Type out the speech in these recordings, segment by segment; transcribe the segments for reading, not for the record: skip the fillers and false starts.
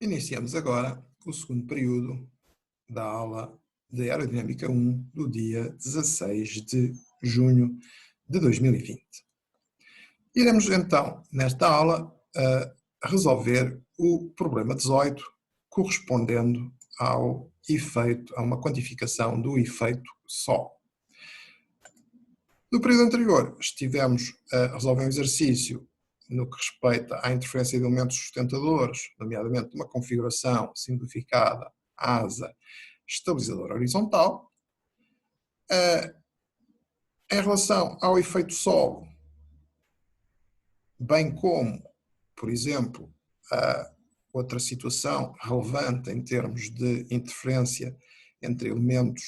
Iniciamos agora o segundo período da aula de Aerodinâmica 1 do dia 16 de junho de 2020. Iremos então, nesta aula, resolver o problema 18, correspondendo ao efeito, a uma quantificação do efeito Sol. No período anterior, estivemos a resolver um exercício no que respeita à interferência de elementos sustentadores, nomeadamente uma configuração simplificada, asa, estabilizador horizontal. Em relação ao efeito Sol, bem como, por exemplo, outra situação relevante em termos de interferência entre elementos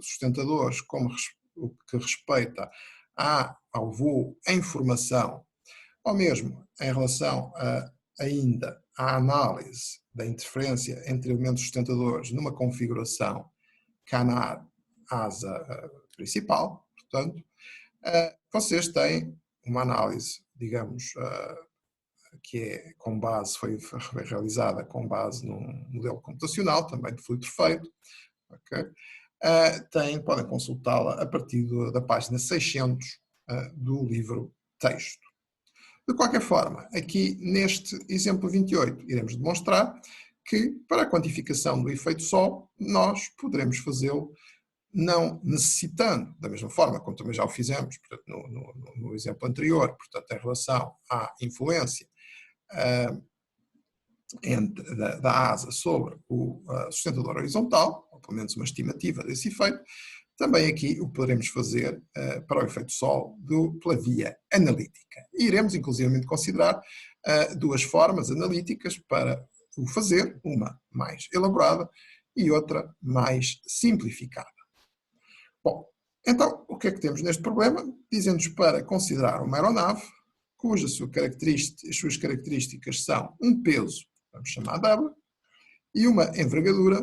sustentadores, como o que respeita ao voo em formação, ou mesmo em relação ainda à análise da interferência entre elementos sustentadores numa configuração canar-asa principal, portanto, vocês têm uma análise, digamos, que foi realizada com base num modelo computacional, também de fluido perfeito, okay? Podem consultá-la a partir da página 600 do livro texto. De qualquer forma, aqui neste exemplo 28, iremos demonstrar que para a quantificação do efeito Sol, nós poderemos fazê-lo não necessitando, da mesma forma como também já o fizemos, portanto, no exemplo anterior, portanto, em relação à influência da asa sobre o sustentador horizontal, ou pelo menos uma estimativa desse efeito, também aqui o poderemos fazer para o efeito Sol pela via analítica. E iremos, inclusivamente, considerar duas formas analíticas para o fazer, uma mais elaborada e outra mais simplificada. Bom, então, o que é que temos neste problema? Dizem-nos para considerar uma aeronave cujas suas características são um peso, vamos chamar W, e uma envergadura,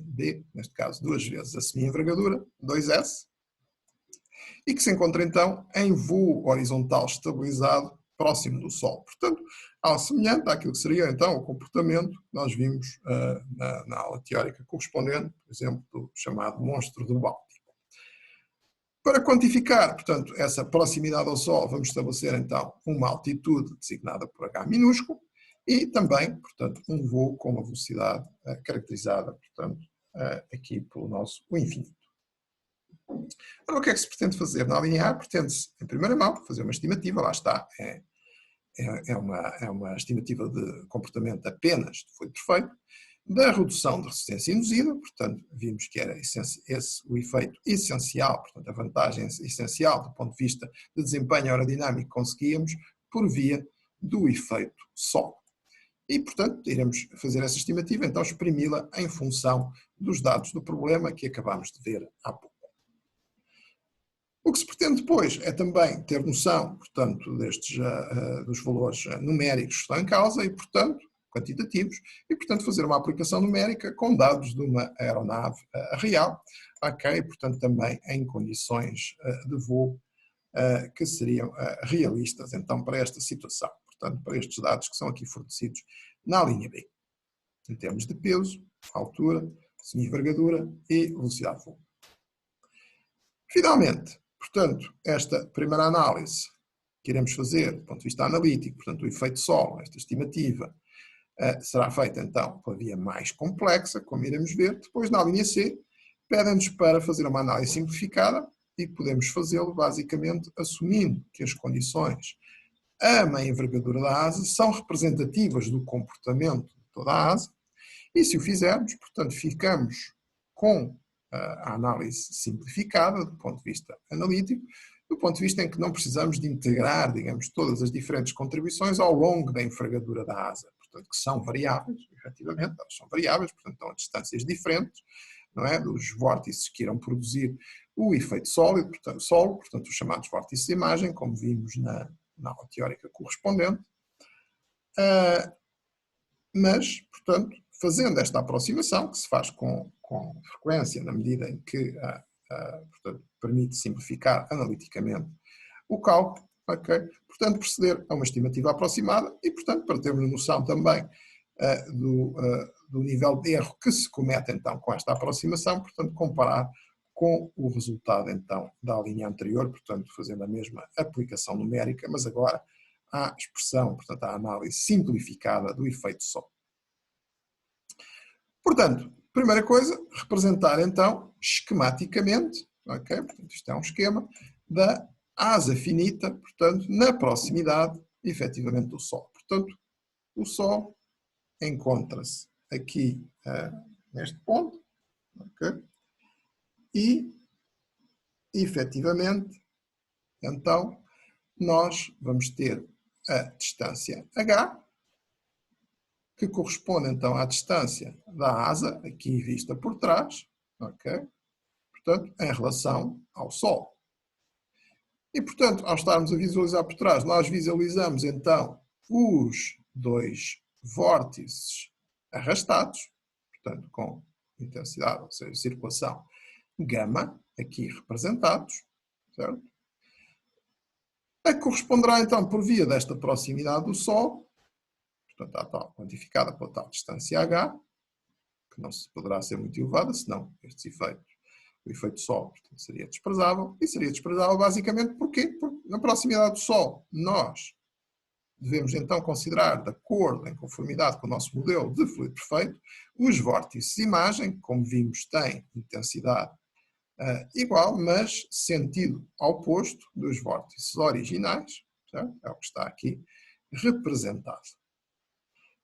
B, neste caso 2 vezes a semi-envergadura, 2S, e que se encontra então em voo horizontal estabilizado próximo do Sol. Portanto, algo semelhante àquilo que seria então o comportamento que nós vimos na aula teórica correspondente, por exemplo, do chamado monstro do Báltico. Para quantificar, portanto, essa proximidade ao Sol, vamos estabelecer então uma altitude designada por H minúsculo, e também, portanto, um voo com uma velocidade caracterizada, portanto, aqui pelo nosso o infinito. Ora, o que é que se pretende fazer? Na linha A, pretende-se, em primeira mão, fazer uma estimativa, lá está, é uma estimativa de comportamento apenas de fluido perfeito, da redução de resistência induzida, portanto, vimos que era esse o efeito essencial, portanto, a vantagem essencial do ponto de vista de desempenho aerodinâmico que conseguíamos por via do efeito Sol. E, portanto, iremos fazer essa estimativa, então exprimi-la em função dos dados do problema que acabámos de ver há pouco. O que se pretende depois é também ter noção, portanto, dos valores numéricos que estão em causa e, portanto, quantitativos, e, portanto, fazer uma aplicação numérica com dados de uma aeronave real, ok? Portanto, também em condições de voo que seriam realistas, então, para esta situação. Portanto, para estes dados que são aqui fornecidos na linha B, em termos de peso, altura, semi-envergadura e velocidade de voo. Finalmente, portanto, esta primeira análise que iremos fazer do ponto de vista analítico, portanto, o efeito Sol, esta estimativa, será feita então pela via mais complexa, como iremos ver. Depois, na linha C, pedem-nos para fazer uma análise simplificada e podemos fazê-lo basicamente assumindo que as condições a meia envergadura da asa são representativas do comportamento de toda a asa, e se o fizermos, portanto, ficamos com a análise simplificada do ponto de vista analítico, do ponto de vista em que não precisamos de integrar, digamos, todas as diferentes contribuições ao longo da envergadura da asa, portanto, que são variáveis, efetivamente, elas são variáveis, portanto, estão a distâncias diferentes, não é, dos vórtices que irão produzir o efeito solo, portanto, os chamados vórtices de imagem, como vimos na aula teórica correspondente, mas, portanto, fazendo esta aproximação, que se faz com frequência na medida em que portanto, permite simplificar analiticamente o cálculo, okay? Portanto, proceder a uma estimativa aproximada e, portanto, para termos noção também do nível de erro que se comete então com esta aproximação, portanto comparar com o resultado então da linha anterior, portanto fazendo a mesma aplicação numérica, mas agora à expressão, portanto à análise simplificada do efeito Sol. Portanto, primeira coisa, representar então esquematicamente, ok? Portanto, isto é um esquema da asa finita, portanto, na proximidade, efetivamente, do Sol. Portanto, o Sol encontra-se aqui neste ponto, ok? E, efetivamente, então, nós vamos ter a distância h, que corresponde então à distância da asa, aqui vista por trás, ok? Portanto, em relação ao Sol. E, portanto, ao estarmos a visualizar por trás, nós visualizamos então os dois vórtices arrastados, portanto, com intensidade, ou seja, circulação gama, aqui representados, certo? A que corresponderá então por via desta proximidade do Sol, portanto, a tal, quantificada pela tal distância h, que não se poderá ser muito elevada, senão estes efeitos, o efeito Sol, portanto, seria desprezável, e seria desprezável basicamente porquê? Porque na proximidade do Sol nós devemos então considerar, de acordo, em conformidade com o nosso modelo de fluido perfeito, os vórtices de imagem, como vimos, têm intensidade igual, mas sentido oposto dos vórtices originais, certo? É o que está aqui representado.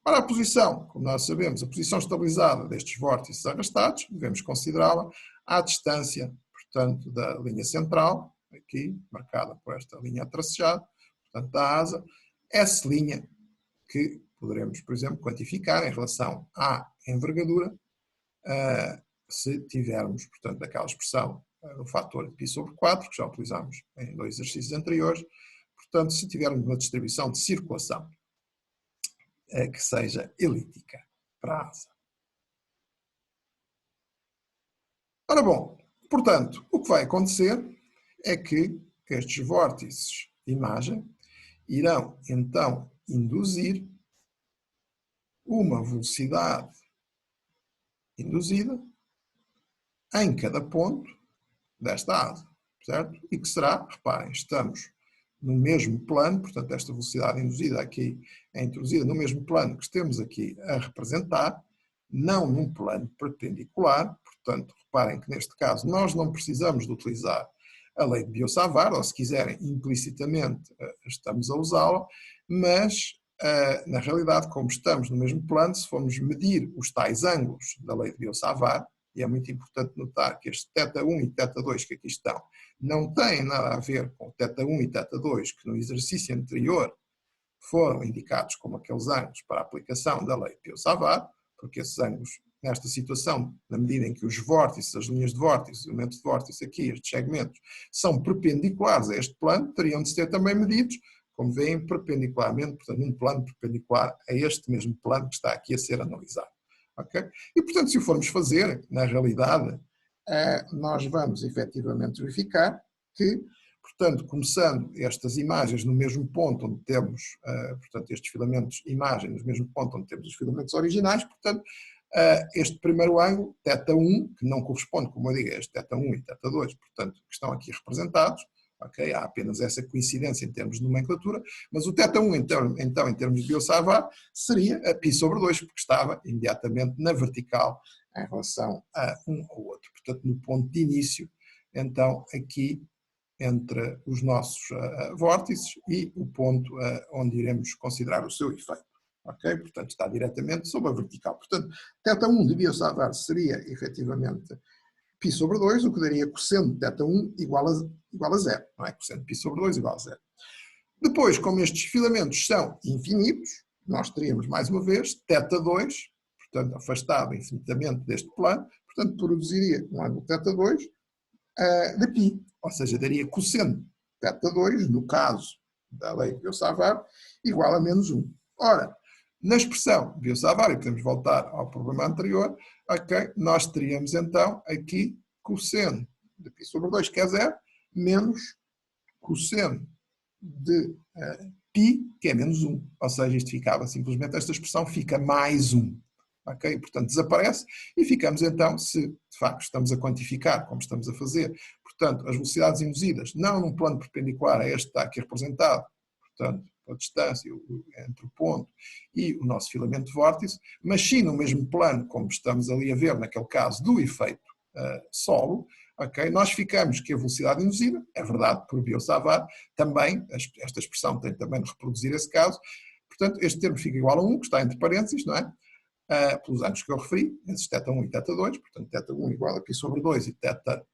Para a posição, como nós sabemos, a posição estabilizada destes vórtices arrastados, devemos considerá-la à distância, portanto, da linha central, aqui, marcada por esta linha tracejada, portanto, da asa, essa linha que poderemos, por exemplo, quantificar em relação à envergadura, se tivermos, portanto, aquela expressão no fator de π sobre 4, que já utilizamos em dois exercícios anteriores, portanto, se tivermos uma distribuição de circulação que seja elíptica para a asa. Ora bom, portanto, o que vai acontecer é que estes vórtices de imagem irão então induzir uma velocidade induzida em cada ponto desta asa, certo? E que será, reparem, estamos no mesmo plano, portanto esta velocidade induzida aqui é introduzida no mesmo plano que temos aqui a representar, não num plano perpendicular, portanto reparem que neste caso nós não precisamos de utilizar a lei de Biot-Savart, ou se quiserem implicitamente estamos a usá-la, mas na realidade como estamos no mesmo plano, se formos medir os tais ângulos da lei de Biot-Savart, e é muito importante notar que este θ1 e θ2 que aqui estão não têm nada a ver com θ1 e θ2 que no exercício anterior foram indicados como aqueles ângulos para a aplicação da lei de Biot-Savart, porque esses ângulos, nesta situação, na medida em que os vórtices, as linhas de vórtice, o elemento de vórtice aqui, estes segmentos, são perpendiculares a este plano, teriam de ser também medidos, como veem, perpendicularmente, portanto, num plano perpendicular a este mesmo plano que está aqui a ser analisado. Okay? E, portanto, se o formos fazer, na realidade, nós vamos efetivamente verificar que, portanto, começando estas imagens no mesmo ponto onde temos, portanto, estes filamentos imagem no mesmo ponto onde temos os filamentos originais, portanto, este primeiro ângulo, θ1, que não corresponde, como eu digo, a este θ1 e θ2, portanto, que estão aqui representados, okay? Há apenas essa coincidência em termos de nomenclatura, mas o θ1, então em termos de Biot-Savart, seria a π sobre 2, porque estava imediatamente na vertical em relação a um ao outro. Portanto, no ponto de início, então, aqui, entre os nossos vórtices e o ponto onde iremos considerar o seu efeito. Okay? Portanto, está diretamente sobre a vertical. Portanto, θ1 de Biot-Savart seria, efetivamente, π sobre 2, o que daria cosseno de θ1 igual a zero. Não é? Cosseno de π sobre 2 igual a zero. Depois, como estes filamentos são infinitos, nós teríamos, mais uma vez, θ2, portanto, afastado infinitamente deste plano, portanto, produziria um ângulo θ2 de π, ou seja, daria cosseno de θ2, no caso da lei de Biot-Savart, igual a menos 1. Ora, na expressão de Biot-Savart, e podemos voltar ao problema anterior, okay, nós teríamos então aqui cosseno de π sobre 2, que é zero, menos cosseno de π, que é menos 1. Ou seja, isto ficava simplesmente, esta expressão fica mais 1. Okay? Portanto, desaparece e ficamos então, se de facto estamos a quantificar, como estamos a fazer, portanto, as velocidades induzidas, não num plano perpendicular a este que está aqui representado, portanto, a distância entre o ponto e o nosso filamento de vórtice, mas sim no mesmo plano, como estamos ali a ver naquele caso do efeito solo, okay? Nós ficamos que a velocidade induzida, é verdade, por Biot-Savart, também, esta expressão tem também de reproduzir esse caso, portanto, este termo fica igual a 1, que está entre parênteses, não é? Pelos anos que eu referi, esses θ1 e θ2, portanto, θ1 igual a π sobre 2 e θ,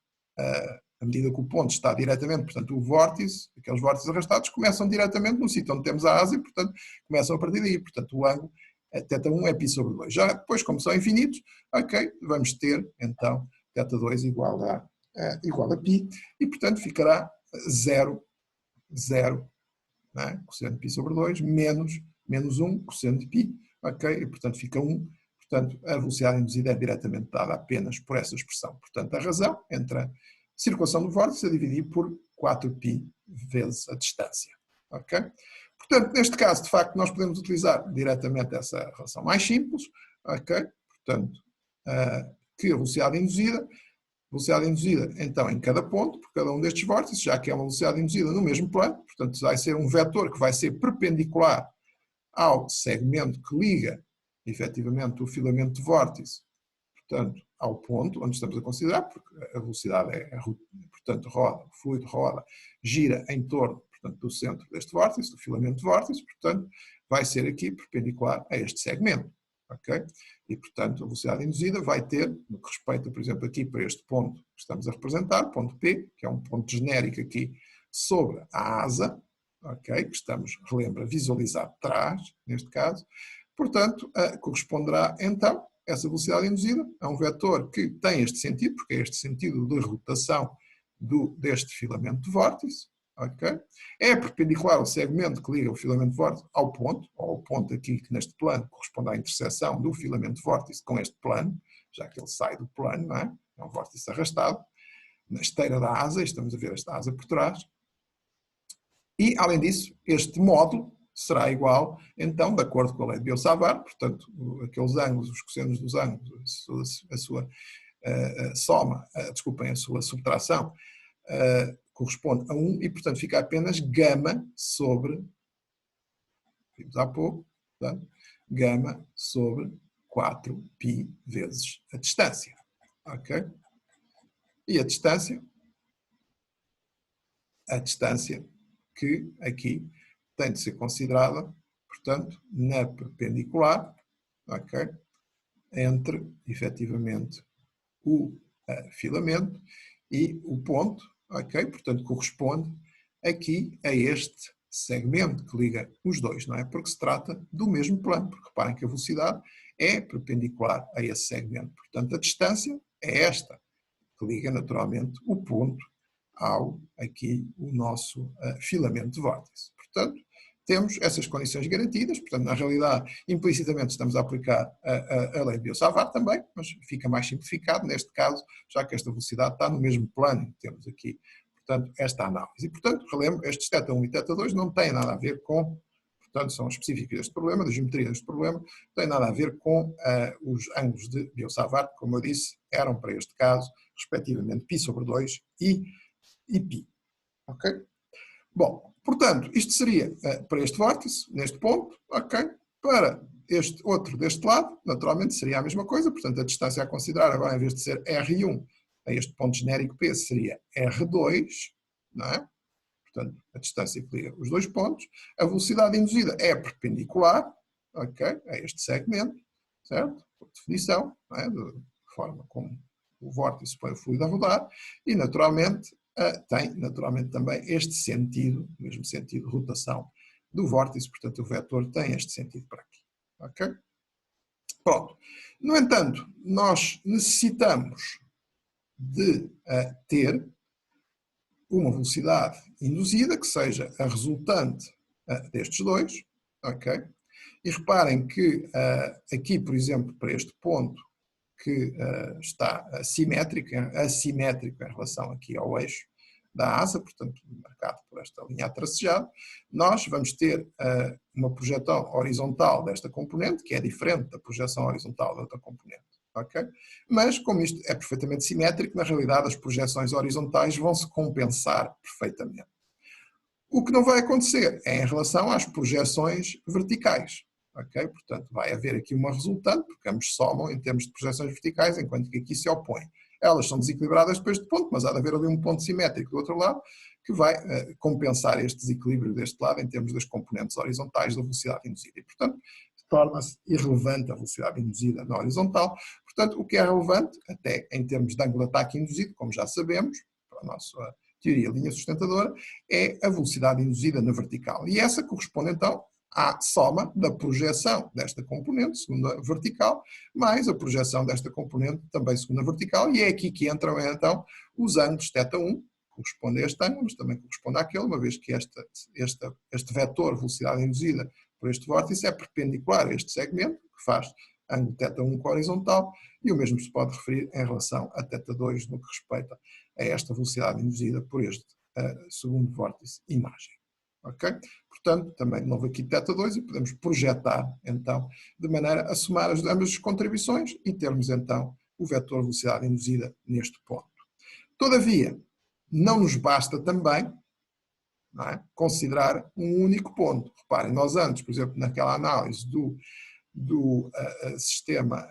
à medida que o ponto está diretamente, portanto, o vórtice, aqueles vórtices arrastados, começam diretamente no sítio onde temos a asa e, portanto, começam a partir daí. Portanto, o ângulo θ1 é π sobre 2. Já depois, como são infinitos, ok, vamos ter, então, θ2 igual a π e, portanto, ficará 0, é? Cosseno de π sobre 2, menos 1, cosseno de π, ok, e, portanto, fica 1. Portanto, a velocidade induzida é diretamente dada apenas por essa expressão. Portanto, a razão entre a circulação do vórtice é dividir por 4π vezes a distância. Ok? Portanto, neste caso, de facto, nós podemos utilizar diretamente essa relação mais simples, ok? Portanto, que a velocidade induzida, então, em cada ponto, por cada um destes vórtices, já que é uma velocidade induzida no mesmo plano, portanto, vai ser um vetor que vai ser perpendicular ao segmento que liga, efetivamente, o filamento de vórtice, portanto, ao ponto onde estamos a considerar, porque a velocidade portanto, o fluido roda, gira em torno, portanto, do centro deste vórtice, do filamento de vórtice, portanto, vai ser aqui perpendicular a este segmento, ok? E, portanto, a velocidade induzida vai ter, no que respeita, por exemplo, aqui para este ponto que estamos a representar, ponto P, que é um ponto genérico aqui sobre a asa, ok? Que estamos, relembra, a visualizar de trás, neste caso, portanto, corresponderá, então, essa velocidade induzida a um vetor que tem este sentido, porque é este sentido de rotação deste filamento de vórtice, ok? É perpendicular ao segmento que liga o filamento de vórtice ao ponto aqui que neste plano corresponde à interseção do filamento de vórtice com este plano, já que ele sai do plano, não é? É um vórtice arrastado, na esteira da asa, estamos a ver esta asa por trás, e, além disso, este módulo será igual, então, de acordo com a lei de Biot-Savart, portanto, aqueles ângulos, os cossenos dos ângulos, a sua soma, desculpem, a sua subtração, corresponde a 1 e, portanto, fica apenas gama sobre, vimos há pouco, portanto, gama sobre 4π vezes a distância. Ok? E a distância que aqui tem de ser considerada, portanto, na perpendicular, ok? Entre, efetivamente, o filamento e o ponto, ok? Portanto, corresponde aqui a este segmento que liga os dois, não é? Porque se trata do mesmo plano, porque reparem que a velocidade é perpendicular a esse segmento. Portanto, a distância é esta, que liga naturalmente o ponto ao aqui o nosso filamento de vórtice. Portanto, temos essas condições garantidas, portanto, na realidade, implicitamente estamos a aplicar a lei de Biot-Savart também, mas fica mais simplificado neste caso, já que esta velocidade está no mesmo plano que temos aqui, portanto, esta análise. E, portanto, relembro, estes θ1 e θ2 não têm nada a ver com, portanto, são específicos deste problema, da geometria deste problema, não têm nada a ver com os ângulos de Biot-Savart, como eu disse, eram para este caso, respectivamente, π sobre 2 e π. Ok? Bom, portanto, isto seria para este vórtice, neste ponto, ok? Para este outro deste lado, naturalmente seria a mesma coisa, portanto a distância a considerar agora em vez de ser R1 a este ponto genérico P seria R2, não é? Portanto, a distância que liga os dois pontos. A velocidade induzida é perpendicular, ok? A este segmento, certo? Por definição, não é? De forma como o vórtice põe o fluido a rodar, e naturalmente tem naturalmente também este sentido, o mesmo sentido de rotação do vórtice, portanto o vetor tem este sentido para aqui. Ok? Pronto. No entanto, nós necessitamos de ter uma velocidade induzida que seja a resultante destes dois, ok? E reparem que aqui, por exemplo, para este ponto que está assimétrico em relação aqui ao eixo da asa, portanto, marcado por esta linha tracejada, nós vamos ter uma projeção horizontal desta componente, que é diferente da projeção horizontal da outra componente. Okay? Mas, como isto é perfeitamente simétrico, na realidade as projeções horizontais vão se compensar perfeitamente. O que não vai acontecer é em relação às projeções verticais. Okay? Portanto, vai haver aqui uma resultante, porque ambos somam em termos de projeções verticais, enquanto que aqui se opõem. Elas são desequilibradas depois de ponto, mas há de haver ali um ponto simétrico do outro lado, que vai compensar este desequilíbrio deste lado em termos das componentes horizontais da velocidade induzida. E, portanto, torna-se irrelevante a velocidade induzida na horizontal. Portanto, o que é relevante, até em termos de ângulo de ataque induzido, como já sabemos, para a nossa teoria linha sustentadora, é a velocidade induzida na vertical. E essa corresponde, então, à soma da projeção desta componente, segunda vertical, mais a projeção desta componente, também segunda vertical, e é aqui que entram, então, os ângulos θ1, corresponde a este ângulo, mas também corresponde àquele, uma vez que este vetor velocidade induzida por este vórtice é perpendicular a este segmento, que faz ângulo θ1 com a horizontal, e o mesmo se pode referir em relação a θ2 no que respeita a esta velocidade induzida por este segundo vórtice imagem. Ok? Portanto, também de novo aqui θ2 e podemos projetar, então, de maneira a somar ambas as contribuições e termos, então, o vetor velocidade induzida neste ponto. Todavia, não nos basta também, não é, considerar um único ponto. Reparem, nós antes, por exemplo, naquela análise do sistema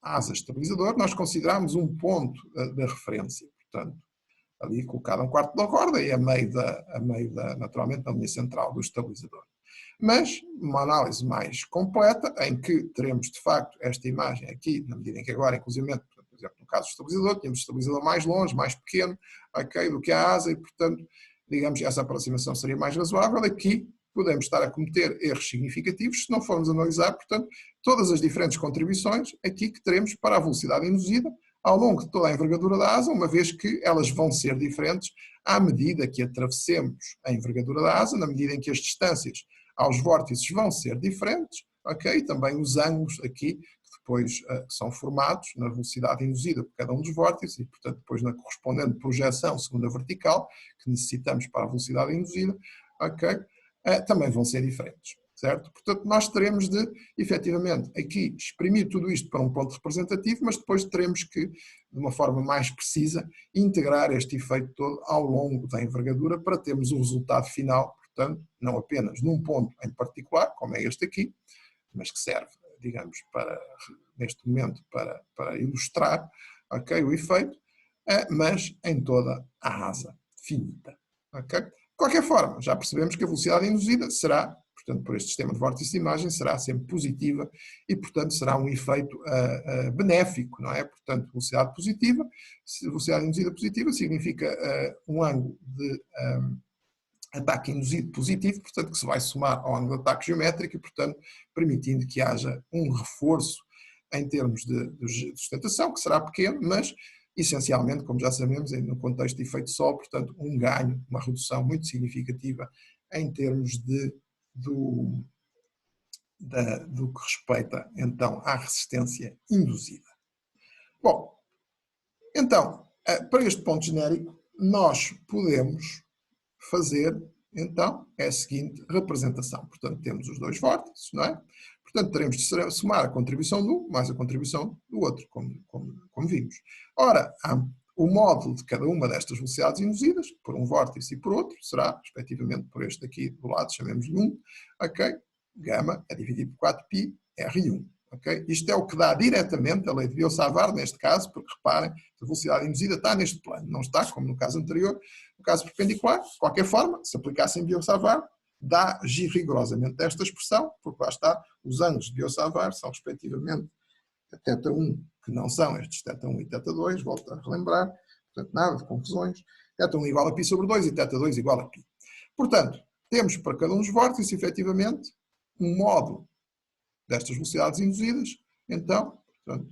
asa estabilizador, nós considerámos um ponto da referência, portanto, ali colocado a um quarto da corda e a meio naturalmente, na linha central do estabilizador. Mas uma análise mais completa, em que teremos de facto esta imagem aqui, na medida em que agora, inclusive, por exemplo, no caso do estabilizador, tínhamos o estabilizador mais longe, mais pequeno, okay, do que a asa, e portanto, digamos que essa aproximação seria mais razoável. Aqui podemos estar a cometer erros significativos se não formos analisar, portanto, todas as diferentes contribuições aqui que teremos para a velocidade induzida ao longo de toda a envergadura da asa, uma vez que elas vão ser diferentes à medida que atravessemos a envergadura da asa, na medida em que as distâncias aos vórtices vão ser diferentes, ok? Também os ângulos aqui, que depois são formados na velocidade induzida por cada um dos vórtices e, portanto, depois na correspondente projeção segunda vertical, que necessitamos para a velocidade induzida, ok? Também vão ser diferentes, certo? Portanto, nós teremos de, efetivamente, aqui exprimir tudo isto para um ponto representativo, mas depois teremos que, de uma forma mais precisa, integrar este efeito todo ao longo da envergadura para termos o resultado final, portanto, não apenas num ponto em particular, como é este aqui, mas que serve, digamos, neste momento, para ilustrar, okay, o efeito, mas em toda a asa finita, ok? De qualquer forma, já percebemos que a velocidade induzida será, portanto, por este sistema de vórtice de imagem, será sempre positiva e, portanto, será um efeito benéfico, não é? Portanto, velocidade positiva, velocidade induzida positiva significa um ângulo de ataque induzido positivo, portanto, que se vai somar ao ângulo de ataque geométrico e, portanto, permitindo que haja um reforço em termos de sustentação, que será pequeno, mas essencialmente, como já sabemos, no contexto de efeito Sol, portanto, um ganho, uma redução muito significativa em termos do que respeita, então, à resistência induzida. Bom, então, para este ponto genérico, nós podemos fazer, então, é a seguinte representação. Portanto, temos os dois vórtices, não é? Portanto, teremos de somar a contribuição de um mais a contribuição do outro, como vimos. Ora, o módulo de cada uma destas velocidades induzidas, por um vórtice e por outro, será, respectivamente, por este aqui do lado, chamemos-lhe 1, ok? Gama é dividido por 4π, R1. Okay? Isto é o que dá diretamente a lei de Biot-Savart, neste caso, porque reparem, a velocidade induzida está neste plano, não está, como no caso anterior, no caso perpendicular. De qualquer forma, se aplicassem Biot-Savart, dá rigorosamente esta expressão, porque lá está, os ângulos de Biot-Savart são respectivamente θ1, que não são estes θ1 e θ2, volto a relembrar, portanto nada de confusões, θ1 igual a π sobre 2 e θ2 igual a π. Portanto, temos para cada um dos vórtices, efetivamente, um módulo destas velocidades induzidas, então, portanto,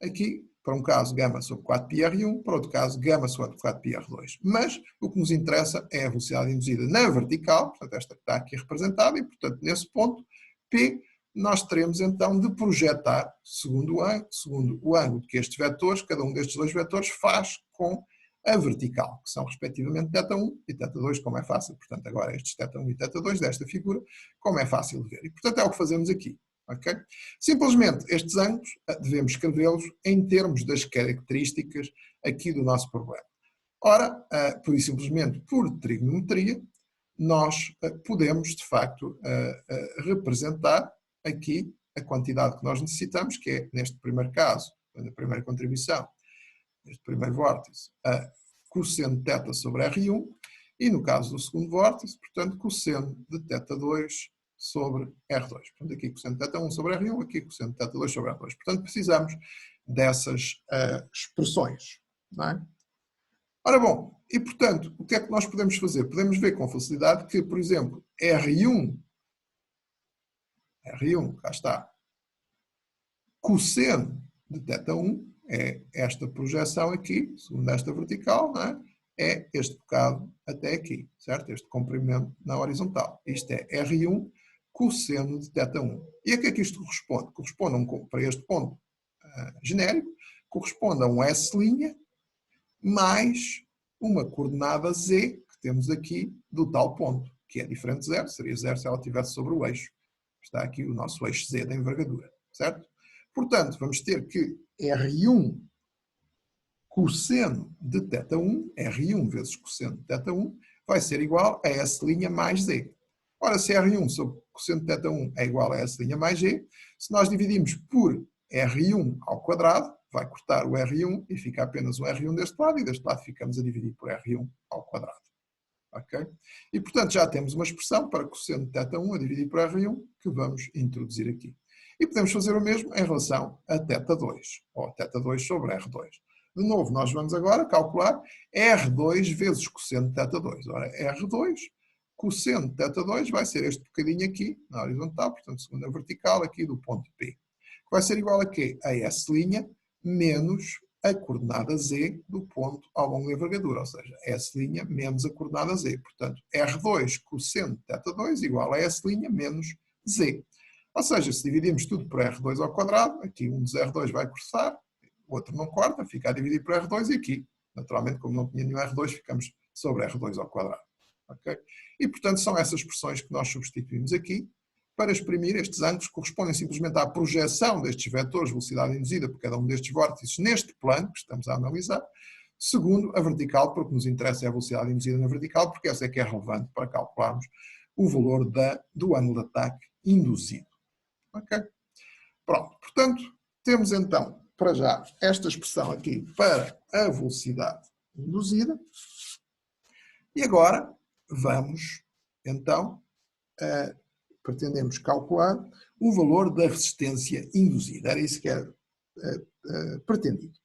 aqui, para um caso, gama sobre 4πr1, para outro caso, gama sobre 4πr2. Mas o que nos interessa é a velocidade induzida na vertical, portanto, esta que está aqui representada, e, portanto, nesse ponto, P, nós teremos então de projetar, segundo o ângulo que estes vetores, cada um destes dois vetores, faz com a vertical, que são respectivamente θ1 e θ2, como é fácil. Portanto, agora estes θ1 e θ2 desta figura, como é fácil de ver. E, portanto, é o que fazemos aqui. Okay? Simplesmente, estes ângulos devemos escrevê-los em termos das características aqui do nosso problema. Ora, por e simplesmente por trigonometria, nós podemos, de facto, representar aqui a quantidade que nós necessitamos, que é, neste primeiro caso, na primeira contribuição, neste primeiro vórtice, a cosseno de θ sobre R1, e no caso do segundo vórtice, portanto, cosseno de θ2 sobre R2. Portanto, aqui cosseno de θ1 sobre R1, aqui cosseno de θ2 sobre R2. Portanto, precisamos dessas expressões. Não é? Ora bom, e portanto, o que é que nós podemos fazer? Podemos ver com facilidade que, por exemplo, R1, cá está, cosseno de θ1 é esta projeção aqui, segundo esta vertical, não é? É este bocado até aqui, certo? Este comprimento na horizontal. Isto é R1 cosseno de θ1. E a que é que isto corresponde? Corresponde para este ponto genérico, corresponde a um S' mais uma coordenada Z que temos aqui do tal ponto, que é diferente de zero, seria zero se ela estivesse sobre o eixo. Está aqui o nosso eixo Z da envergadura, certo? Portanto, vamos ter que R1 cosseno de θ1, R1 vezes cosseno de θ1, vai ser igual a S' mais Z. Ora, se R1 sobre cosseno de θ1 é igual a S' mais Z, se nós dividimos por R1 ao quadrado, vai cortar o R1 e fica apenas o R1 deste lado, e deste lado ficamos a dividir por R1 ao quadrado. Ok? E, portanto, já temos uma expressão para cosseno de θ1 a dividir por R1 que vamos introduzir aqui. E podemos fazer o mesmo em relação a θ2, ou θ2 sobre R2. De novo, nós vamos agora calcular R2 vezes cosseno de θ2. Ora, R2, cosseno de θ2 vai ser este bocadinho aqui, na horizontal, portanto, segundo a vertical, aqui do ponto P. Que vai ser igual a quê? A S' menos a coordenada Z do ponto ao longo da envergadura, ou seja, S' menos a coordenada Z. Portanto, R2 cosseno de θ2 igual a S' menos Z. Ou seja, se dividirmos tudo por R2 ao quadrado, aqui um dos R2 vai cortar, o outro não corta, fica a dividir por R2 e aqui, naturalmente, como não tinha nenhum R2, ficamos sobre R2 ao quadrado. Okay? E, portanto, são essas expressões que nós substituímos aqui para exprimir estes ângulos que correspondem simplesmente à projeção destes vetores de velocidade induzida por cada um destes vórtices neste plano que estamos a analisar, segundo a vertical, porque nos interessa é a velocidade induzida na vertical, porque essa é que é relevante para calcularmos o valor do ângulo de ataque induzido. Ok? Pronto. Portanto, temos então, para já, esta expressão aqui para a velocidade induzida. E agora vamos, então, pretendemos calcular o valor da resistência induzida. Era isso que era pretendido.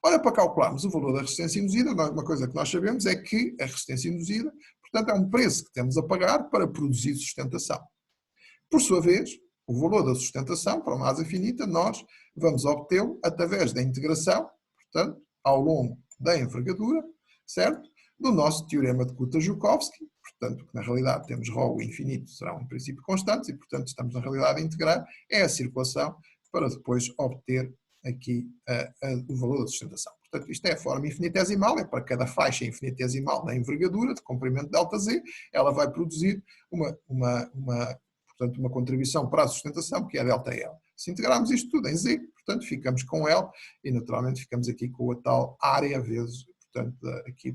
Ora, para calcularmos o valor da resistência induzida, uma coisa que nós sabemos é que a resistência induzida, portanto, é um preço que temos a pagar para produzir sustentação. Por sua vez, o valor da sustentação, para uma asa finita, nós vamos obtê-lo através da integração, portanto, ao longo da envergadura, certo? Do nosso teorema de Kuta-Joukowski, portanto, que na realidade temos ρ infinito, serão em princípio constantes, e portanto estamos na realidade a integrar, é a circulação, para depois obter aqui o valor da sustentação. Portanto, isto é a forma infinitesimal, é para cada faixa infinitesimal da envergadura, de comprimento ΔZ, ela vai produzir portanto, uma contribuição para a sustentação, que é ΔL. Se integrarmos isto tudo em Z, portanto, ficamos com L, e naturalmente ficamos aqui com a tal área vezes, portanto, aqui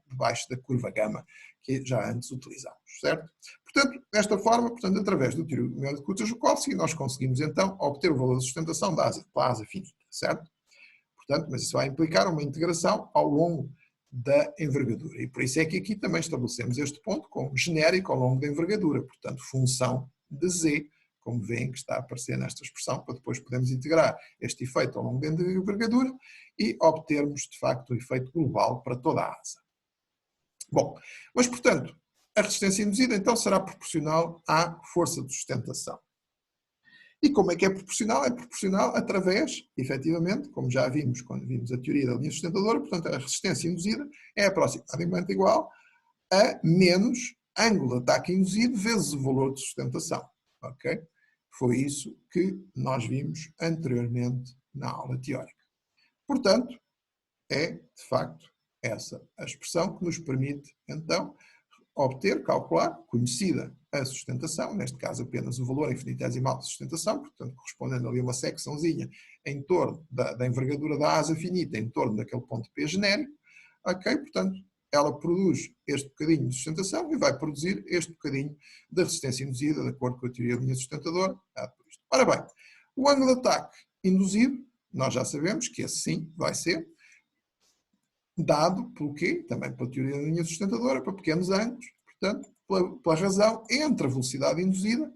debaixo da curva gama, que já antes utilizámos, certo? Portanto, desta forma, portanto, através do teorema de Kuta-Joukowski, nós conseguimos então obter o valor de sustentação da asa finita, certo? Portanto, mas isso vai implicar uma integração ao longo da envergadura. E por isso é que aqui também estabelecemos este ponto como genérico ao longo da envergadura, portanto, função de Z, como veem que está a aparecer nesta expressão, para depois podermos integrar este efeito ao longo da envergadura e obtermos, de facto, o efeito global para toda a asa. Bom, mas, portanto, a resistência induzida, então, será proporcional à força de sustentação. E como é que é proporcional? É proporcional através, efetivamente, como já vimos quando vimos a teoria da linha sustentadora, portanto, a resistência induzida é aproximadamente igual a menos ângulo de ataque induzido vezes o valor de sustentação. Ok? Foi isso que nós vimos anteriormente na aula teórica. Portanto, de facto, essa a expressão que nos permite, então, obter, calcular, conhecida a sustentação, neste caso apenas o valor infinitesimal de sustentação, portanto, correspondendo ali a uma secçãozinha em torno da envergadura da asa finita, em torno daquele ponto P genérico, ok? Portanto, ela produz este bocadinho de sustentação e vai produzir este bocadinho da resistência induzida, de acordo com a teoria da linha sustentadora. Ora bem, o ângulo de ataque induzido, nós já sabemos que esse sim vai ser dado pelo quê? Também pela teoria da linha sustentadora, para pequenos ângulos, portanto, pela razão entre a velocidade induzida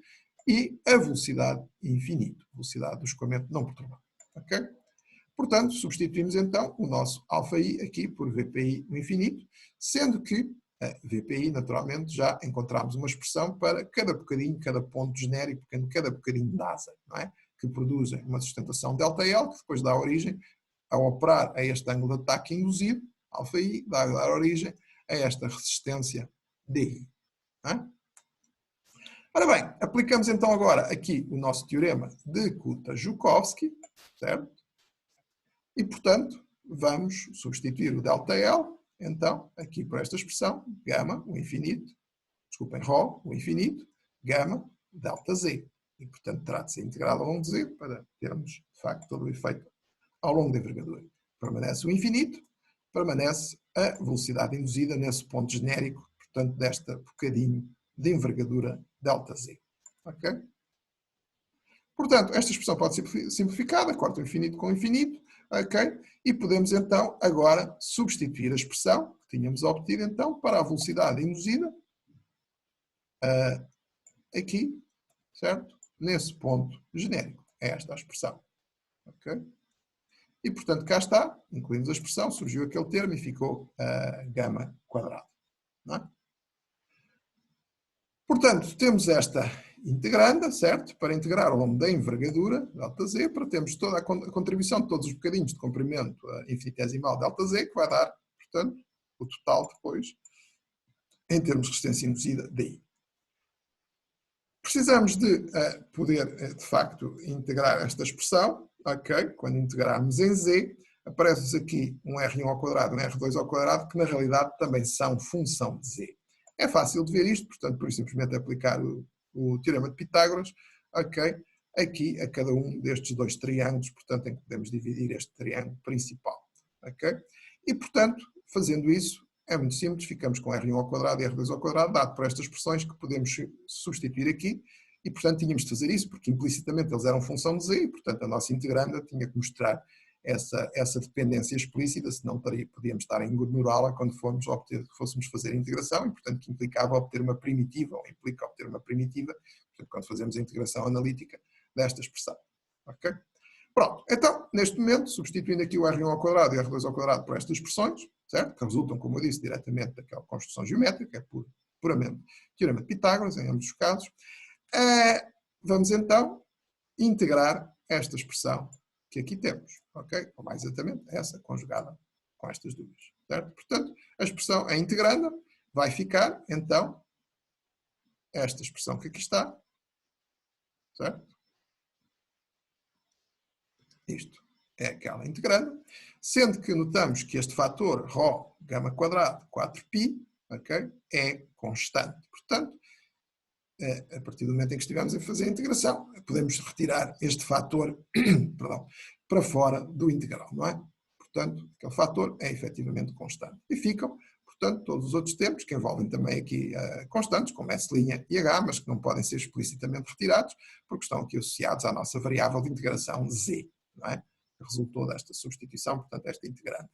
e a velocidade infinita, velocidade do escoamento não perturbado. Ok? Portanto, substituímos então o nosso αi aqui por VPI no infinito, sendo que a VPI, naturalmente, já encontramos uma expressão para cada bocadinho, cada ponto genérico, cada bocadinho de asa, não é? Que produzem uma sustentação ΔL, que depois dá origem, ao operar a este ângulo de ataque induzido, αi, dá origem a esta resistência DI. Não é? Ora bem, aplicamos então agora aqui o nosso teorema de Kuta-Joukowski, certo? E, portanto, vamos substituir o ΔL, então, aqui por esta expressão, gama, o infinito, desculpem, ρ, o infinito, gama, ΔZ. E, portanto, terá de ser integrado ao longo de Z para termos, de facto, todo o efeito ao longo da envergadura. Permanece o infinito, permanece a velocidade induzida nesse ponto genérico, portanto, desta bocadinho de envergadura ΔZ. Ok? Portanto, esta expressão pode ser simplificada, corta o infinito com o infinito, ok? E podemos então agora substituir a expressão que tínhamos obtido então para a velocidade induzida aqui, certo? Nesse ponto genérico. É esta a expressão. Ok? E portanto cá está, incluímos a expressão, surgiu aquele termo e ficou gama quadrada. Não é? Portanto, temos esta integranda, certo? Para integrar ao longo da envergadura, ΔZ, para termos toda a contribuição de todos os bocadinhos de comprimento infinitesimal ΔZ, que vai dar, portanto, o total depois, em termos de resistência induzida, DI. Precisamos de poder, de facto, integrar esta expressão, ok? Quando integrarmos em Z, aparece-nos aqui um R1 ao quadrado e um R2 ao quadrado, que na realidade também são função de Z. É fácil de ver isto, portanto, por simplesmente aplicar o teorema de Pitágoras, ok? Aqui a cada um destes dois triângulos, portanto, em que podemos dividir este triângulo principal, ok? E, portanto, fazendo isso, é muito simples, ficamos com R1 ao quadrado e R2 ao quadrado, dado por estas expressões que podemos substituir aqui, e, portanto, tínhamos de fazer isso, porque implicitamente eles eram função de Z, e, portanto, a nossa integranda tinha que mostrar essa dependência explícita, senão podíamos estar a ignorá-la quando fôssemos fazer a integração, e portanto que implicava obter uma primitiva, ou implica obter uma primitiva, portanto, quando fazemos a integração analítica desta expressão. Ok? Pronto, então, neste momento, substituindo aqui o R1 ao quadrado e o R2 ao quadrado por estas expressões, certo? Que resultam, como eu disse, diretamente daquela construção geométrica, é puramente teorema de Pitágoras, em ambos os casos, vamos então integrar esta expressão que aqui temos, ok? Ou mais exatamente, essa conjugada com estas duas, certo? Portanto, a expressão é integranda, vai ficar, então, esta expressão que aqui está, certo? Isto é aquela integranda, sendo que notamos que este fator ρ, gama quadrado, 4π, ok? É constante. Portanto, a partir do momento em que estivermos a fazer a integração, podemos retirar este fator perdão, para fora do integral, não é? Portanto, aquele fator é efetivamente constante. E ficam, portanto, todos os outros termos, que envolvem também aqui constantes, como S' e H, mas que não podem ser explicitamente retirados, porque estão aqui associados à nossa variável de integração Z, não é? Que resultou desta substituição, portanto, esta integranda.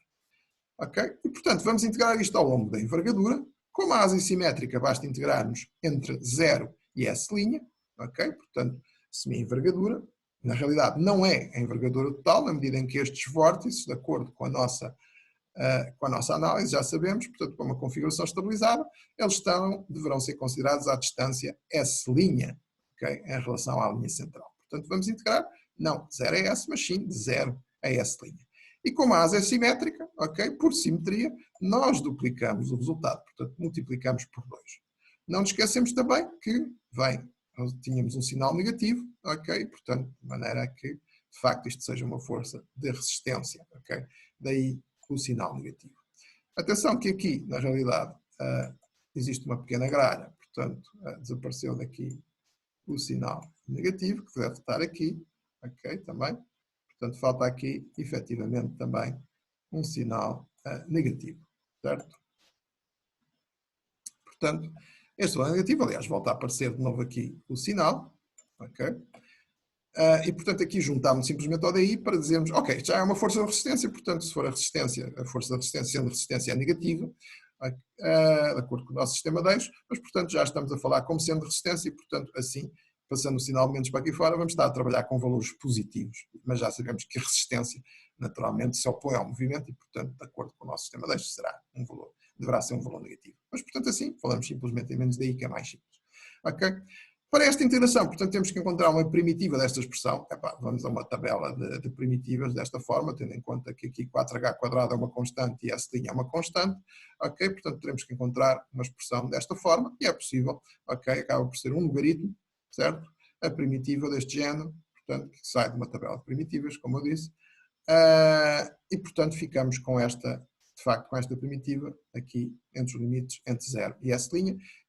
Ok? E, portanto, vamos integrar isto ao longo da envergadura. Como a asa simétrica, basta integrarmos entre 0 e S', ok? Portanto, semi-envergadura. Na realidade, não é a envergadura total, na medida em que estes vórtices, de acordo com a nossa análise, já sabemos, portanto, com uma configuração estabilizada, eles deverão ser considerados à distância S', okay? Em relação à linha central. Portanto, vamos integrar, não 0 a S, mas sim de 0 a S'. E como a asa é simétrica, ok? Por simetria, nós duplicamos o resultado, portanto, multiplicamos por 2. Não nos esquecemos também que tínhamos um sinal negativo, ok? Portanto, de maneira que, de facto, isto seja uma força de resistência, ok? Daí o sinal negativo. Atenção que aqui, na realidade, existe uma pequena gralha, portanto, desapareceu daqui o sinal negativo, que deve estar aqui, ok, também. Portanto, falta aqui, efetivamente, também um sinal negativo, certo? Portanto, este sinal negativo, aliás, volta a aparecer de novo aqui o sinal, ok? E, portanto, aqui juntámos simplesmente ao DI para dizermos, ok, já é uma força de resistência, portanto, se for a resistência, a força da resistência, sendo resistência é negativa, de acordo com o nosso sistema de eixos, mas, portanto, já estamos a falar como sendo resistência e, portanto, assim, passando o sinal de menos para aqui fora, vamos estar a trabalhar com valores positivos, mas já sabemos que a resistência, naturalmente, se opõe ao movimento e, portanto, de acordo com o nosso sistema de eixos, deverá ser um valor negativo. Mas, portanto, assim, falamos simplesmente em menos DI, que é mais simples. Ok? Para esta integração, portanto, temos que encontrar uma primitiva desta expressão. Vamos a uma tabela de primitivas desta forma, tendo em conta que aqui 4h² é uma constante e S' é uma constante. Ok? Portanto, teremos que encontrar uma expressão desta forma, e é possível. Ok? Acaba por ser um logaritmo, certo? A primitiva deste género, portanto, que sai de uma tabela de primitivas, como eu disse. E, portanto, ficamos com esta, de facto, com esta primitiva aqui entre os limites entre 0 e S',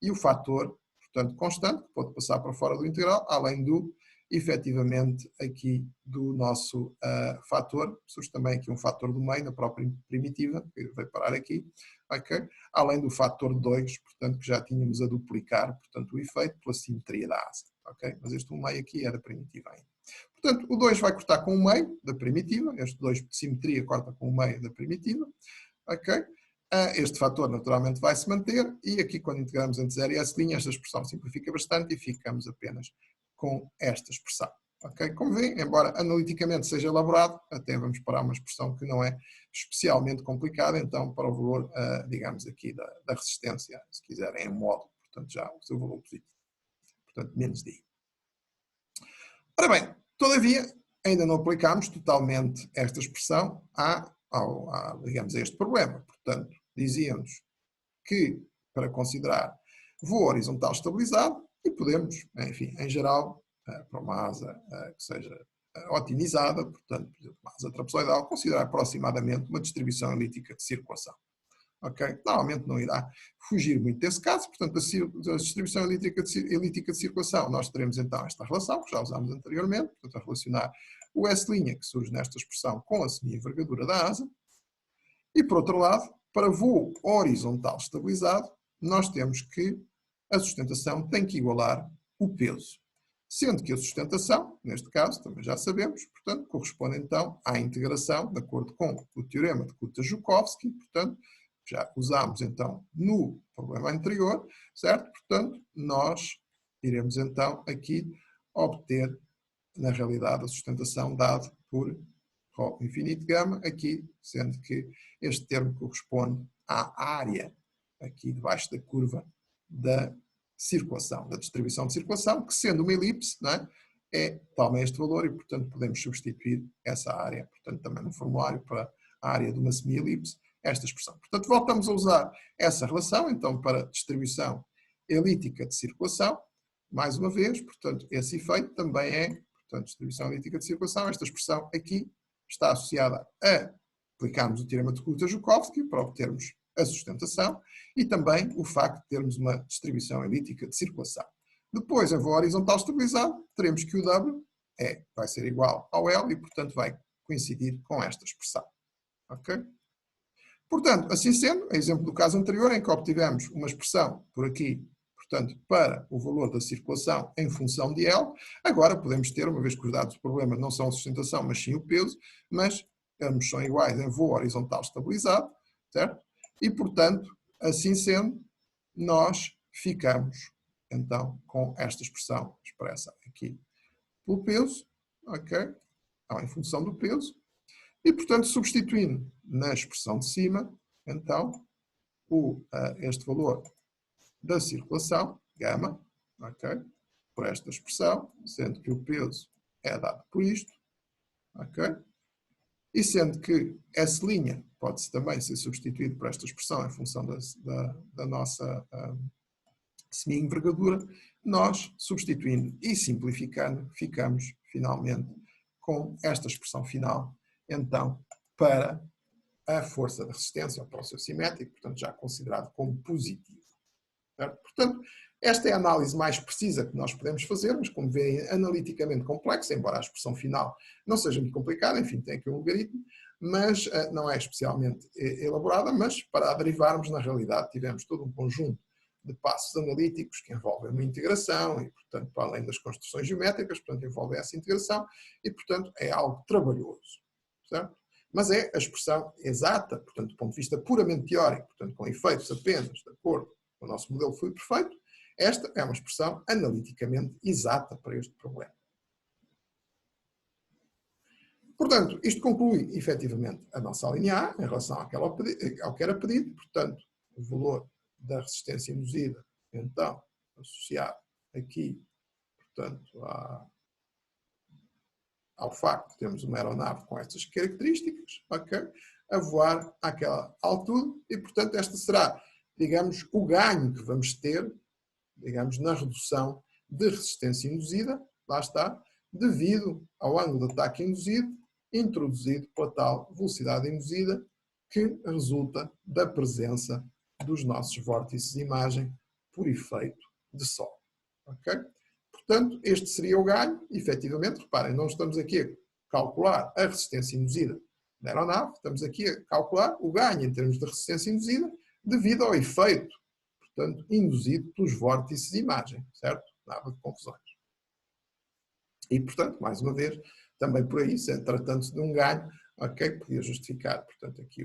e o fator, portanto, constante, que pode passar para fora do integral, além do, efetivamente, aqui do nosso fator, surge também aqui um fator do meio na própria primitiva, que vai parar aqui, ok? Além do fator 2, portanto, que já tínhamos a duplicar, portanto, o efeito pela simetria da asa, ok? Mas este 1 meio aqui é da primitiva ainda. Portanto, o 2 vai cortar com o meio da primitiva, este 2 de simetria corta com o meio da primitiva, ok? Este fator naturalmente vai se manter e aqui quando integramos entre 0 e S', esta expressão simplifica bastante e ficamos apenas com esta expressão. Okay? Como veem, embora analiticamente seja elaborado, até vamos para uma expressão que não é especialmente complicada, então para o valor, digamos aqui, da resistência, se quiserem em módulo, portanto já o seu valor positivo, portanto menos DI. Ora bem, todavia, ainda não aplicámos totalmente esta expressão digamos, a este problema. Portanto, dizíamos que para considerar voo horizontal estabilizado e podemos, enfim, em geral, para uma asa que seja otimizada, portanto, por exemplo, uma asa trapezoidal, considerar aproximadamente uma distribuição elíptica de circulação. Okay? Normalmente não irá fugir muito desse caso, portanto, a distribuição elíptica de circulação, nós teremos então esta relação, que já usámos anteriormente, portanto, a relacionar o S', que surge nesta expressão, com a semi-envergadura da asa, e por outro lado, para voo horizontal estabilizado, nós temos que a sustentação tem que igualar o peso, sendo que a sustentação, neste caso, também já sabemos, portanto, corresponde então à integração, de acordo com o teorema de Kuta-Joukowski, portanto, já usámos então no problema anterior, certo? Portanto, nós iremos então aqui obter, na realidade, a sustentação dada por Rho infinito gama, aqui, sendo que este termo corresponde à área, aqui debaixo da curva da circulação, da distribuição de circulação, que sendo uma elipse, não é também este valor e, portanto, podemos substituir essa área, portanto, também no formulário para a área de uma semi-elipse, esta expressão. Portanto, voltamos a usar essa relação, então, para distribuição elíptica de circulação, mais uma vez, portanto, esse efeito também é, portanto, distribuição elíptica de circulação, esta expressão aqui está associada a aplicarmos o teorema de Kuta-Joukowski para obtermos a sustentação e também o facto de termos uma distribuição elíptica de circulação. Depois, em voo horizontal estabilizado, teremos que o W vai ser igual ao L e, portanto, vai coincidir com esta expressão. Ok? Portanto, assim sendo, é exemplo do caso anterior, em que obtivemos uma expressão por aqui, portanto, para o valor da circulação em função de L, agora podemos ter, uma vez que os dados do problema não são a sustentação, mas sim o peso, mas ambos são iguais em voo horizontal estabilizado, certo? E, portanto, assim sendo, nós ficamos, então, com esta expressão expressa aqui pelo peso, ok? Então, em função do peso, e, portanto, substituindo na expressão de cima, então, este valor da circulação, gama, ok? Por esta expressão, sendo que o peso é dado por isto, ok? E sendo que S' pode também ser substituído por esta expressão em função da nossa semi-envergadura, nós, substituindo e simplificando, ficamos finalmente com esta expressão final, então, para a força de resistência ao próximo simétrico, portanto já considerado como positivo. Certo? Portanto, esta é a análise mais precisa que nós podemos fazer, mas como veem, analiticamente complexa, embora a expressão final não seja muito complicada, enfim, tem aqui um logaritmo, mas não é especialmente elaborada, mas para a derivarmos, na realidade, tivemos todo um conjunto de passos analíticos que envolvem uma integração e, portanto, para além das construções geométricas, portanto, envolve essa integração e, portanto, é algo trabalhoso, certo? Mas é a expressão exata, portanto, do ponto de vista puramente teórico, portanto, com efeitos apenas de acordo com o nosso modelo fluido perfeito, esta é uma expressão analiticamente exata para este problema. Portanto, isto conclui efetivamente a nossa linha A em relação ao que era pedido, portanto, o valor da resistência induzida, então, associado aqui, portanto, ao facto de termos uma aeronave com estas características, ok, a voar àquela altura, e, portanto, esta será, digamos, o ganho que vamos ter, digamos, na redução de resistência induzida, lá está, devido ao ângulo de ataque induzido, introduzido pela tal velocidade induzida, que resulta da presença dos nossos vórtices de imagem por efeito de Sol. Ok? Portanto, este seria o ganho, efetivamente, reparem, não estamos aqui a calcular a resistência induzida da aeronave, estamos aqui a calcular o ganho em termos de resistência induzida devido ao efeito, portanto, induzido pelos vórtices de imagem, certo? Nada de confusões. E, portanto, mais uma vez, também por aí, tratando-se de um ganho, ok, podia justificar, portanto, aqui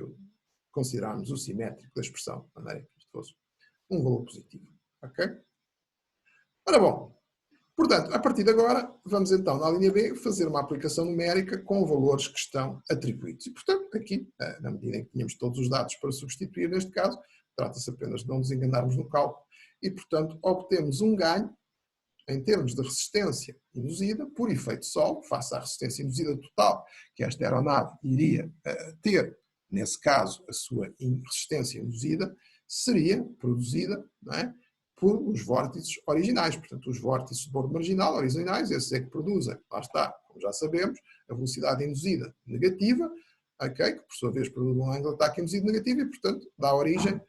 considerarmos o simétrico da expressão, de maneira que isto fosse um valor positivo, ok? Ora bom, portanto, a partir de agora, vamos então, na linha B, fazer uma aplicação numérica com valores que estão atribuídos. E, portanto, aqui, na medida em que tínhamos todos os dados para substituir, neste caso, trata-se apenas de não nos enganarmos no cálculo, e, portanto, obtemos um ganho em termos de resistência induzida, por efeito Sol, face à resistência induzida total que esta aeronave iria ter, nesse caso, a sua resistência induzida, seria produzida, não é, por os vórtices originais, portanto, os vórtices de bordo marginal originais, esses é que produzem, lá está, como já sabemos, a velocidade induzida negativa, okay, que por sua vez produz um ângulo de ataque induzido negativo e, portanto, dá origem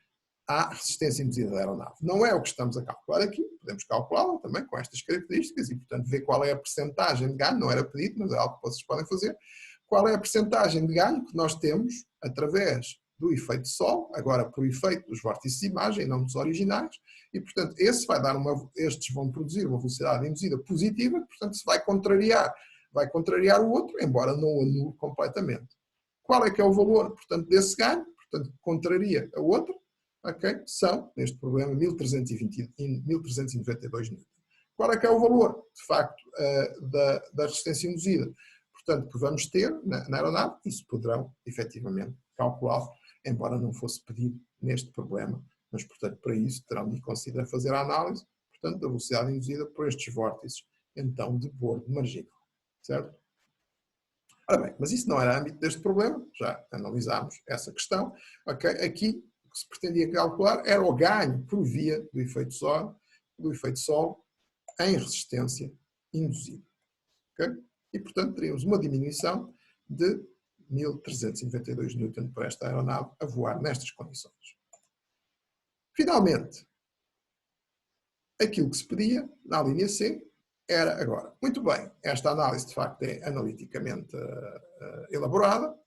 à resistência induzida da aeronave. Não é o que estamos a calcular aqui, podemos calculá-la também com estas características e, portanto, ver qual é a percentagem de ganho, não era pedido, mas é algo que vocês podem fazer, qual é a percentagem de ganho que nós temos através do efeito Sol, agora por efeito dos vórtices de imagem, não dos originais, e, portanto, estes vão produzir uma velocidade induzida positiva, que, portanto, se vai contrariar o outro, embora não o anule completamente. Qual é que é o valor, portanto, desse ganho? Portanto, contraria a outra, ok? São, neste problema, 1392 N. Qual é que é o valor, de facto, da resistência induzida? Portanto, que vamos ter na aeronave, isso poderão, efetivamente, calculá-lo, embora não fosse pedido neste problema, mas, portanto, para isso terão de considerar fazer a análise, portanto, da velocidade induzida por estes vórtices, então, de bordo marginal, certo? Ora bem, mas isso não era âmbito deste problema, já analisámos essa questão, ok? Aqui, o que se pretendia calcular era o ganho por via do efeito Sol em resistência induzida, ok? E, portanto, teríamos uma diminuição de 1392 N por esta aeronave a voar nestas condições. Finalmente, aquilo que se pedia na linha C era agora, muito bem, esta análise de facto é analiticamente elaborada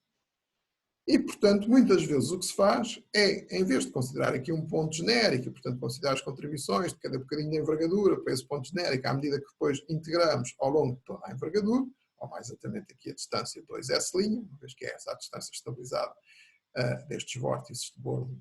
e, portanto, muitas vezes o que se faz é, em vez de considerar aqui um ponto genérico, e, portanto, considerar as contribuições de cada bocadinho de envergadura para esse ponto genérico, à medida que depois integramos ao longo de toda a envergadura, ou mais exatamente aqui a distância 2S', uma vez que é essa a distância estabilizada destes vórtices de bordo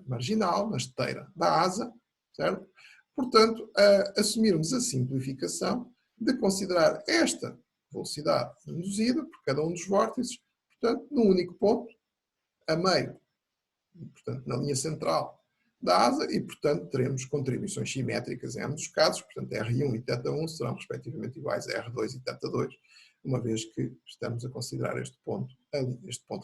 marginal, na esteira da asa, certo? Portanto, assumirmos a simplificação de considerar esta velocidade induzida por cada um dos vórtices, portanto, num único ponto, a meio, portanto, na linha central da asa e, portanto, teremos contribuições simétricas em ambos os casos, portanto, R1 e θ1 serão respectivamente iguais a R2 e θ2, uma vez que estamos a considerar este ponto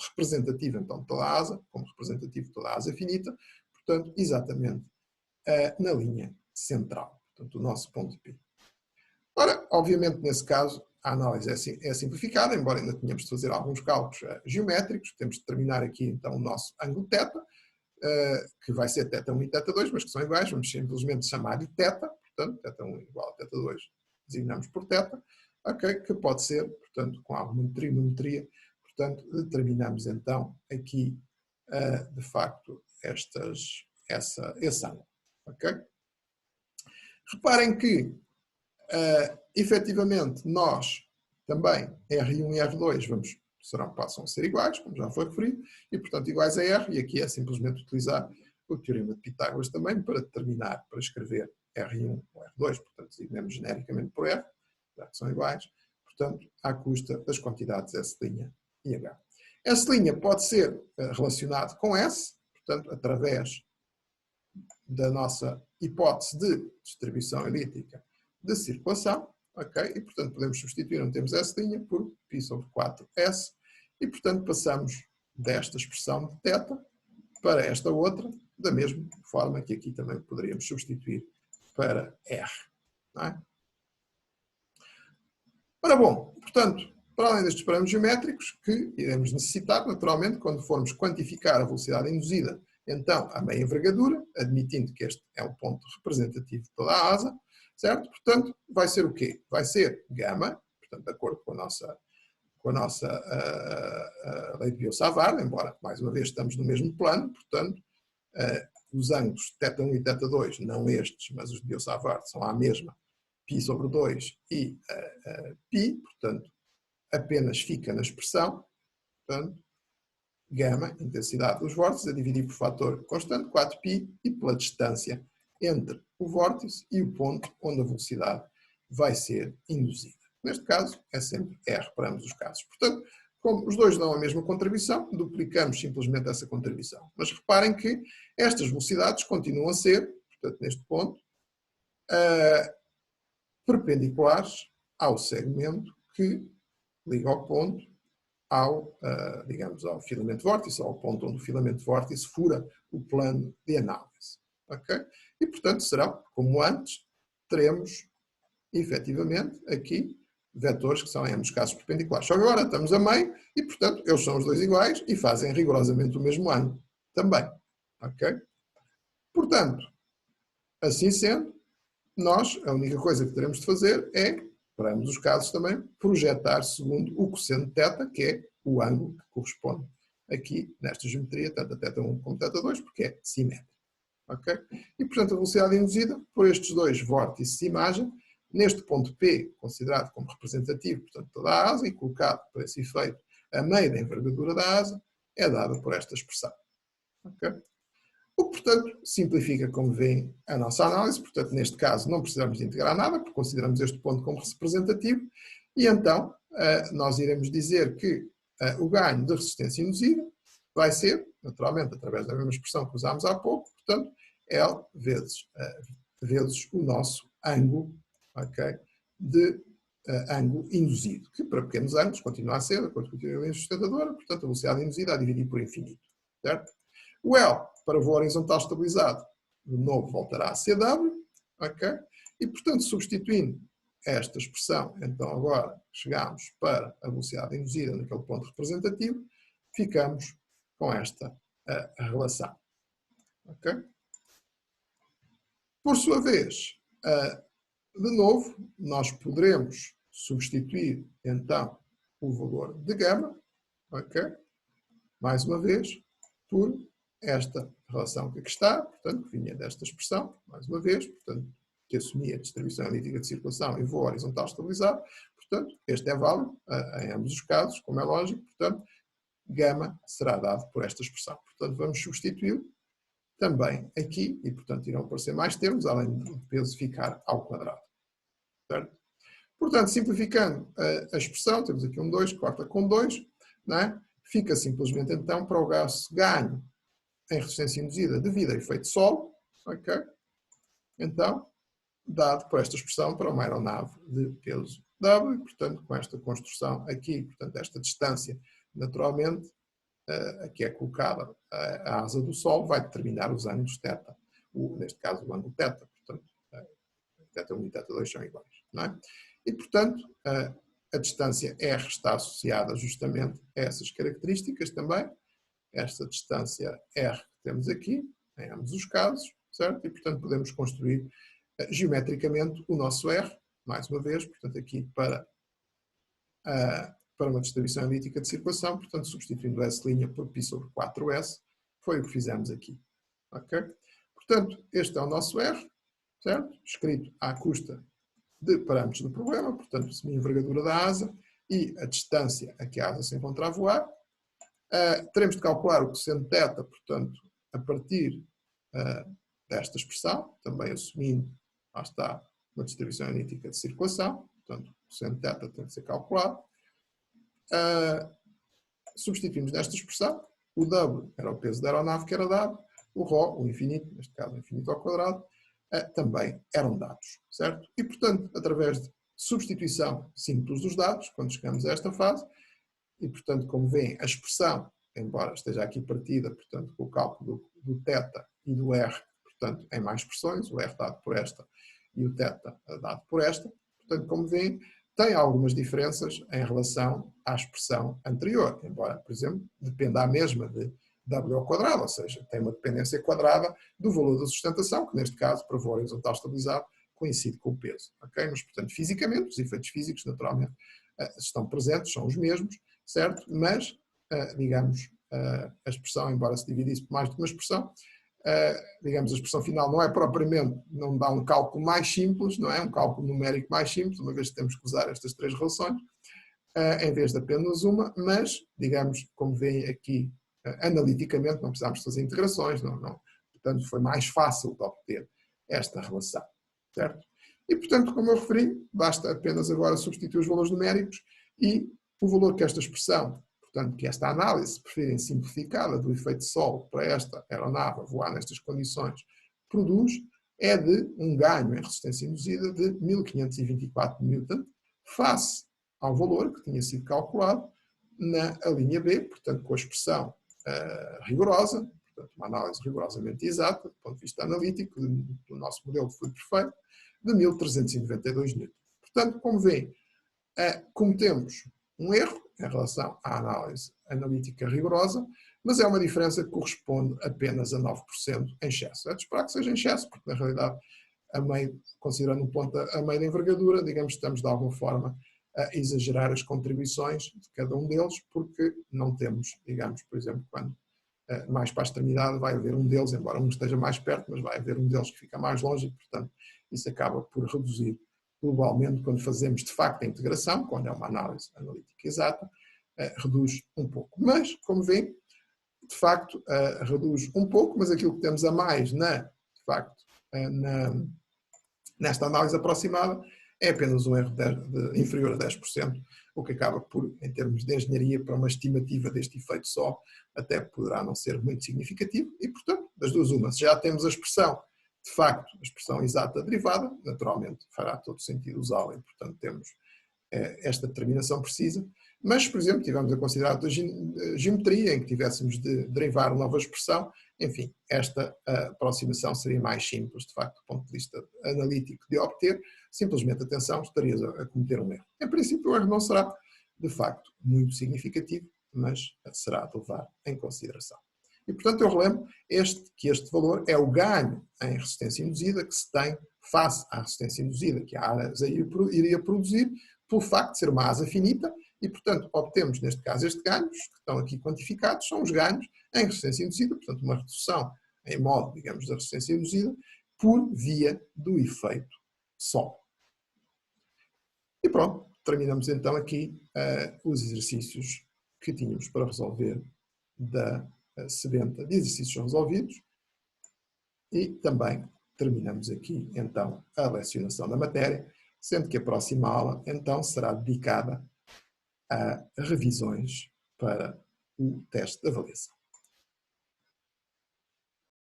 representativo, então, de toda a asa, como representativo de toda a asa finita, portanto, exatamente na linha central, portanto, o nosso ponto P. Ora, obviamente, nesse caso, a análise é simplificada, embora ainda tenhamos de fazer alguns cálculos geométricos. Temos de determinar aqui então o nosso ângulo θ, que vai ser θ1 e θ2, mas que são iguais. Vamos simplesmente chamar-lhe θ, portanto, θ1 igual a θ2, designamos por θ, ok? Que pode ser, portanto, com alguma trigonometria, portanto, determinamos então aqui, de facto, esse ângulo, ok? Reparem que, efetivamente, nós também, R1 e R2, passam a ser iguais, como já foi referido, e, portanto, iguais a R, e aqui é simplesmente utilizar o teorema de Pitágoras também para determinar, para escrever R1 ou R2, portanto, designamos genericamente por R, já que são iguais, portanto, à custa das quantidades S' e H. S' pode ser relacionado com S, portanto, através da nossa hipótese de distribuição elíptica de circulação, ok? E, portanto, podemos substituir, não temos S' por π sobre 4S, e, portanto, passamos desta expressão de θ para esta outra, da mesma forma que aqui também poderíamos substituir para R. Não é? Ora bom, portanto, para além destes parâmetros geométricos, que iremos necessitar, naturalmente, quando formos quantificar a velocidade induzida, então, a meia envergadura, admitindo que este é o ponto representativo de toda a asa, certo? Portanto, vai ser o quê? Vai ser γ, portanto, de acordo com a nossa lei de Biot-Savart, embora, mais uma vez, estamos no mesmo plano, portanto, os ângulos θ1 e θ2, não estes, mas os de Biot-Savart, são a mesma, π sobre 2 e π, portanto, apenas fica na expressão, portanto, γ, intensidade dos vórtices, a dividir por fator constante, 4π, e pela distância entre o vórtice e o ponto onde a velocidade vai ser induzida. Neste caso, é sempre R para ambos os casos. Portanto, como os dois dão a mesma contribuição, duplicamos simplesmente essa contribuição. Mas reparem que estas velocidades continuam a ser, portanto, neste ponto, perpendiculares ao segmento que liga ao ponto, digamos, ao filamento vórtice, ao ponto onde o filamento vórtice fura o plano de análise. Okay? E, portanto, serão, como antes, teremos, efetivamente, aqui, vetores que são, em ambos os casos, perpendiculares. Só que agora estamos a meio e, portanto, eles são os dois iguais e fazem rigorosamente o mesmo ângulo também. Ok? Portanto, assim sendo, nós, a única coisa que teremos de fazer é, para ambos os casos também, projetar segundo o cosseno de θ, que é o ângulo que corresponde aqui nesta geometria, tanto a θ1 como a θ2, porque é simétrico. Okay? E, portanto, a velocidade induzida por estes dois vórtices de imagem, neste ponto P, considerado como representativo, portanto, toda a asa, e colocado para esse efeito a meio da envergadura da asa, é dada por esta expressão. Okay? O que, portanto, simplifica, como veem, a nossa análise. Portanto, neste caso, não precisamos de integrar nada, porque consideramos este ponto como representativo, e então nós iremos dizer que o ganho de resistência induzida vai ser, naturalmente, através da mesma expressão que usámos há pouco, portanto, L vezes o nosso ângulo, okay, de ângulo induzido, que para pequenos ângulos continua a ser, de acordo com a teoria sustentadora, portanto, a velocidade induzida a dividir por infinito. Certo? O L, para voo horizontal estabilizado, de novo voltará a ser W, ok? E, portanto, substituindo esta expressão, então agora chegamos para a velocidade induzida naquele ponto representativo, ficamos com esta relação. Ok? Por sua vez, de novo, nós poderemos substituir, então, o valor de γ, ok? Mais uma vez, por esta relação que aqui está, portanto, que vinha desta expressão, mais uma vez, portanto, que assumia a distribuição elíptica de circulação e voo horizontal estabilizado, portanto, este é válido em ambos os casos, como é lógico, portanto, γ será dado por esta expressão. Portanto, vamos substituí-lo também aqui, e, portanto, irão aparecer mais termos, além do peso ficar ao quadrado. Certo? Portanto, simplificando a expressão, temos aqui um 2, corta com 2, não é? Fica simplesmente, então, para o gasto ganho em resistência induzida devido a efeito solo, ok? Então, dado por esta expressão para uma aeronave de peso W, portanto, com esta construção aqui, portanto, esta distância, naturalmente, que é colocada a asa do Sol, vai determinar os ângulos θ, neste caso o ângulo θ, portanto, θ1 e θ2 são iguais, não é? E, portanto, a distância R está associada justamente a essas características também. Esta distância R que temos aqui, em ambos os casos, certo? E, portanto, podemos construir geometricamente o nosso R, mais uma vez, portanto, aqui para uma distribuição elíptica de circulação, portanto, substituindo S' por π sobre 4S, foi o que fizemos aqui. Ok? Portanto, este é o nosso R, certo? Escrito à custa de parâmetros do problema, portanto, a envergadura da asa e a distância a que a asa se encontra a voar. Teremos de calcular o cosseno θ, portanto, a partir desta expressão, também assumindo, lá está, uma distribuição elíptica de circulação, portanto, o cosseno θ tem de ser calculado. Substituímos nesta expressão, o W era o peso da aeronave que era dado, o ρ, o infinito, neste caso o infinito ao quadrado, também eram dados, certo? E, portanto, através de substituição simples dos dados, quando chegamos a esta fase, e, portanto, como veem, a expressão, embora esteja aqui partida, portanto, com o cálculo do θ e do R, portanto, em mais expressões, o R dado por esta e o θ dado por esta, portanto, como veem, tem algumas diferenças em relação à expressão anterior, embora, por exemplo, dependa a mesma de W ao quadrado, ou seja, tem uma dependência quadrada do valor da sustentação, que neste caso, para voo horizontal estabilizado, coincide com o peso. Okay? Mas, portanto, fisicamente, os efeitos físicos, naturalmente, estão presentes, são os mesmos, certo? Mas, digamos, a expressão, embora se dividisse por mais de uma expressão, digamos, a expressão final não é propriamente, não dá um cálculo mais simples, não é? Um cálculo numérico mais simples, uma vez que temos que usar estas três relações, em vez de apenas uma, mas, digamos, como veem aqui, analiticamente, não precisamos fazer integrações, portanto, foi mais fácil de obter esta relação, certo? E, portanto, como eu referi, basta apenas agora substituir os valores numéricos e o valor que esta expressão, portanto, que esta análise, se preferirem simplificada, do efeito Sol para esta aeronave a voar nestas condições, produz, é de um ganho em resistência induzida de 1524 Newton, face ao valor que tinha sido calculado na linha B, portanto, com a expressão rigorosa, portanto, uma análise rigorosamente exata, do ponto de vista analítico, do nosso modelo de fluido perfeito, de 1392 Newton. Portanto, como veem, cometemos um erro em relação à análise analítica rigorosa, mas é uma diferença que corresponde apenas a 9% em excesso. É de esperar que seja em excesso, porque na realidade, considerando um ponto a meio da envergadura, digamos que estamos de alguma forma a exagerar as contribuições de cada um deles, porque não temos, digamos, por exemplo, quando mais para a extremidade vai haver um deles, embora um esteja mais perto, mas vai haver um deles que fica mais longe e, portanto, isso acaba por reduzir globalmente, quando fazemos de facto a integração, quando é uma análise analítica exata, reduz um pouco. Mas, como veem, de facto, reduz um pouco, mas aquilo que temos a mais, de facto, nesta análise aproximada, é apenas um erro inferior a 10%, o que acaba por, em termos de engenharia, para uma estimativa deste efeito só, até poderá não ser muito significativo, e, portanto, das duas uma, se já temos a expressão, de facto, a expressão exata derivada, naturalmente fará todo sentido usá-la, e, portanto, temos esta determinação precisa, mas, por exemplo, tivemos a considerar a geometria, em que tivéssemos de derivar nova expressão, enfim, esta aproximação seria mais simples, de facto, do ponto de vista analítico de obter, simplesmente, atenção, estarias a cometer um erro. Em princípio, o erro não será, de facto, muito significativo, mas será de levar em consideração. E, portanto, eu relembro que este valor é o ganho em resistência induzida que se tem face à resistência induzida que a asa iria produzir, pelo facto de ser uma asa finita, e, portanto, obtemos, neste caso, estes ganhos, que estão aqui quantificados, são os ganhos em resistência induzida, portanto, uma redução em modo, digamos, da resistência induzida, por via do efeito Sol. E pronto, terminamos então aqui os exercícios que tínhamos para resolver da sedenta de exercícios resolvidos, e também terminamos aqui, então, a lecionação da matéria, sendo que a próxima aula, então, será dedicada a revisões para o teste de avaliação.